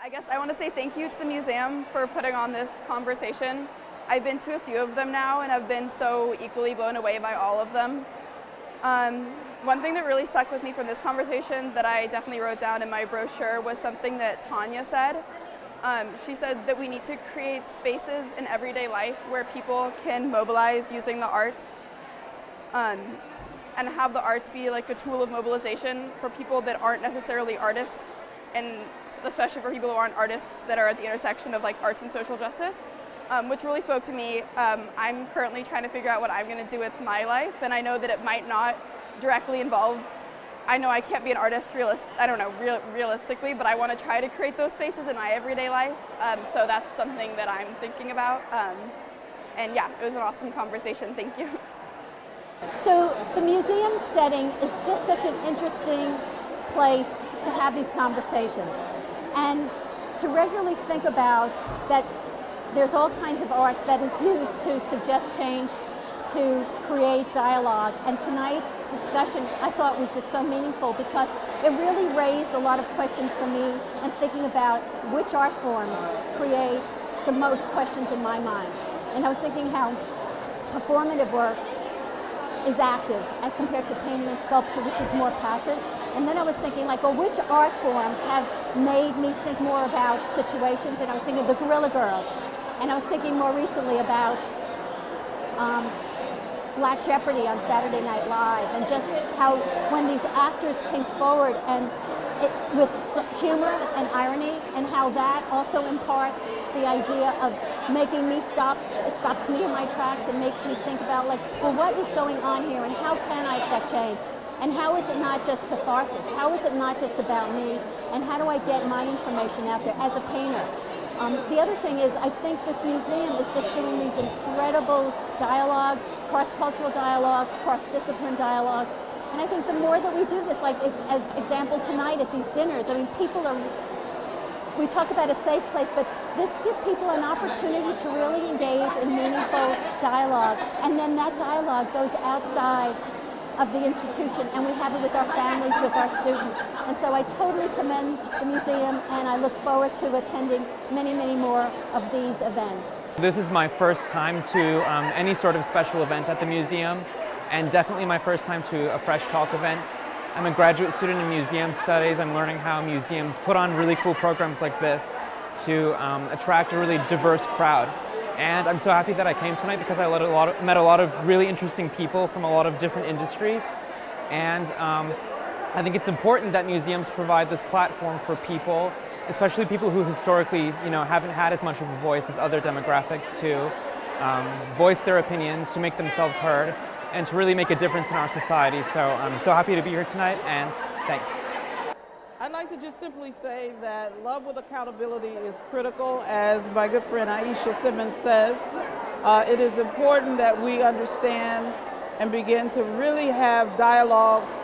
I guess I want to say thank you to the museum for putting on this conversation. I've been to a few of them now and have been so equally blown away by all of them. One thing that really stuck with me from this conversation that I definitely wrote down in my brochure was something that Tanya said. She said that we need to create spaces in everyday life where people can mobilize using the arts and have the arts be like a tool of mobilization for people that aren't necessarily artists, and especially for people who aren't artists that are at the intersection of like arts and social justice, which really spoke to me. I'm currently trying to figure out what I'm going to do with my life, and I know that it might not directly involve, I know I can't be an artist realistically, but I want to try to create those spaces in my everyday life. So that's something that I'm thinking about. And yeah, it was an awesome conversation. Thank you. So the museum setting is just such an interesting place to have these conversations, and to regularly think about that there's all kinds of art that is used to suggest change, to create dialogue. And tonight's discussion I thought was just so meaningful because it really raised a lot of questions for me, and thinking about which art forms create the most questions in my mind. And I was thinking how performative work is active as compared to painting and sculpture, which is more passive. And then I was thinking, like, well, which art forms have made me think more about situations? And I was thinking of the Guerrilla Girls. And I was thinking more recently about Black Jeopardy on Saturday Night Live, and just how when these actors came forward and with humor and irony, and how that also imparts the idea of making me it stops me in my tracks and makes me think about, like, well, what is going on here and how can I affect change? And how is it not just catharsis? How is it not just about me? And how do I get my information out there as a painter? The other thing is, I think this museum is just doing these incredible dialogues, cross-cultural dialogues, cross-discipline dialogues. And I think the more that we do this, like as example tonight at these dinners, I mean, we talk about a safe place, but this gives people an opportunity to really engage in meaningful dialogue. And then that dialogue goes outside of the institution, and we have it with our families, with our students. And so I totally commend the museum, and I look forward to attending many, many more of these events. This is my first time to any sort of special event at the museum, and definitely my first time to a Fresh Talk event. I'm a graduate student in museum studies. I'm learning how museums put on really cool programs like this to attract a really diverse crowd. And I'm so happy that I came tonight because I met a lot of really interesting people from a lot of different industries. And I think it's important that museums provide this platform for people, especially people who historically, haven't had as much of a voice as other demographics, to voice their opinions, to make themselves heard, and to really make a difference in our society. So I'm so happy to be here tonight, and thanks. I'd like to just simply say that love with accountability is critical, as my good friend Aisha Simmons says. It is important that we understand and begin to really have dialogues,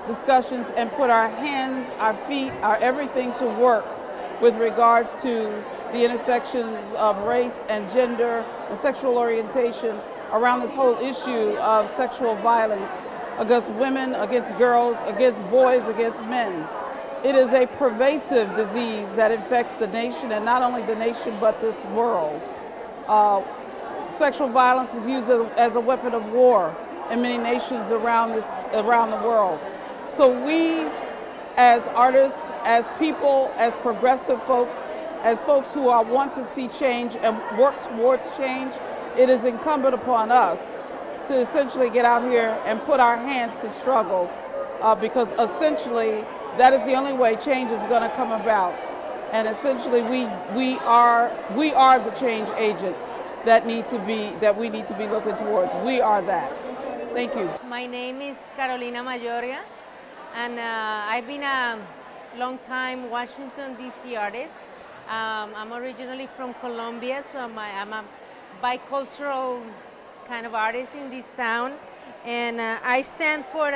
discussions, and put our hands, our feet, our everything to work with regards to the intersections of race and gender and sexual orientation around this whole issue of sexual violence against women, against girls, against boys, against men. It is a pervasive disease that infects the nation, and not only the nation, but this world. Sexual violence is used as a weapon of war in many nations around the world. So we, as artists, as people, as progressive folks, as folks who want to see change and work towards change, it is incumbent upon us to essentially get out here and put our hands to struggle, because essentially that is the only way change is going to come about. And essentially we are the change agents that we need to be looking towards. We are that. Thank you. My name is Carolina Mayoria, and I've been a long-time Washington, D.C. artist. I'm originally from Colombia, so I'm a bicultural kind of artist in this town. And I stand for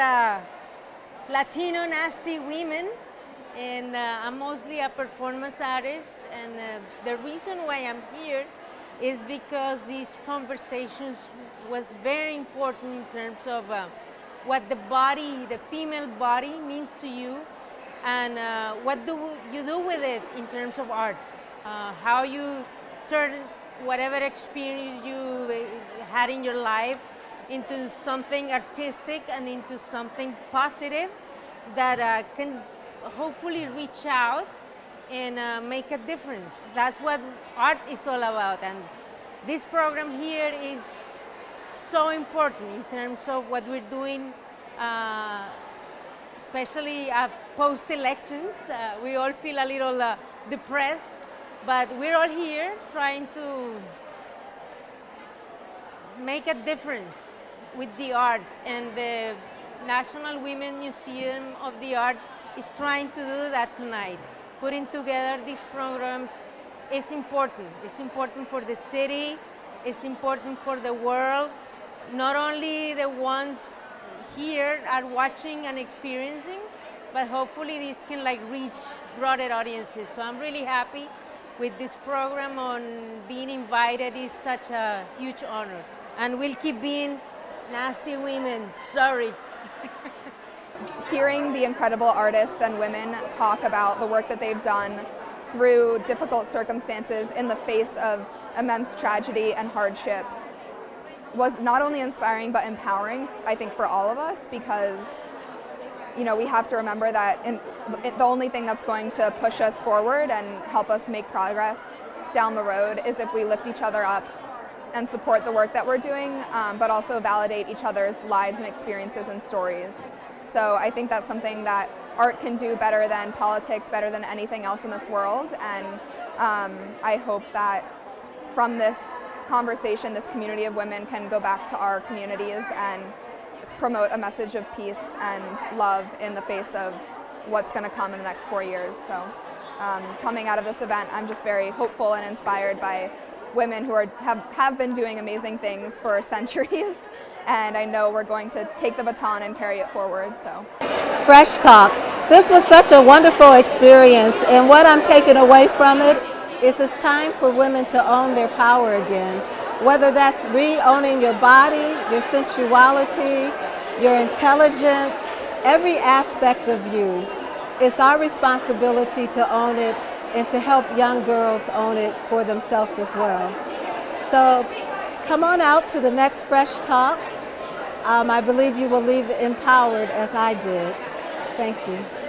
Latino nasty women, and I'm mostly a performance artist. And the reason why I'm here is because these conversations was very important in terms of what the body, the female body, means to you, and what do you do with it in terms of art? How you turn whatever experience you had in your life into something artistic and into something positive that can hopefully reach out and make a difference. That's what art is all about, and this program here is so important in terms of what we're doing, especially post-elections. We all feel a little depressed, but we're all here trying to make a difference with the arts, and the National Women Museum of the Art is trying to do that tonight. Putting together these programs is important. It's important for the city, it's important for the world. Not only the ones here are watching and experiencing, but hopefully this can reach broader audiences. So I'm really happy with this program. On being invited is such a huge honor. And we'll keep being nasty women, sorry. Hearing the incredible artists and women talk about the work that they've done through difficult circumstances in the face of immense tragedy and hardship was not only inspiring but empowering, I think, for all of us, because we have to remember that the only thing that's going to push us forward and help us make progress down the road is if we lift each other up and support the work that we're doing, but also validate each other's lives and experiences and stories. So I think that's something that art can do better than politics, better than anything else in this world. And I hope that from this conversation, this community of women can go back to our communities and promote a message of peace and love in the face of what's going to come in the next 4 years. So coming out of this event, I'm just very hopeful and inspired by women who have been doing amazing things for centuries, and I know we're going to take the baton and carry it forward. So, Fresh Talk. This was such a wonderful experience, and what I'm taking away from it is it's time for women to own their power again. Whether that's re-owning your body, your sensuality, your intelligence, every aspect of you. It's our responsibility to own it and to help young girls own it for themselves as well. So come on out to the next Fresh Talk. I believe you will leave empowered as I did. Thank you.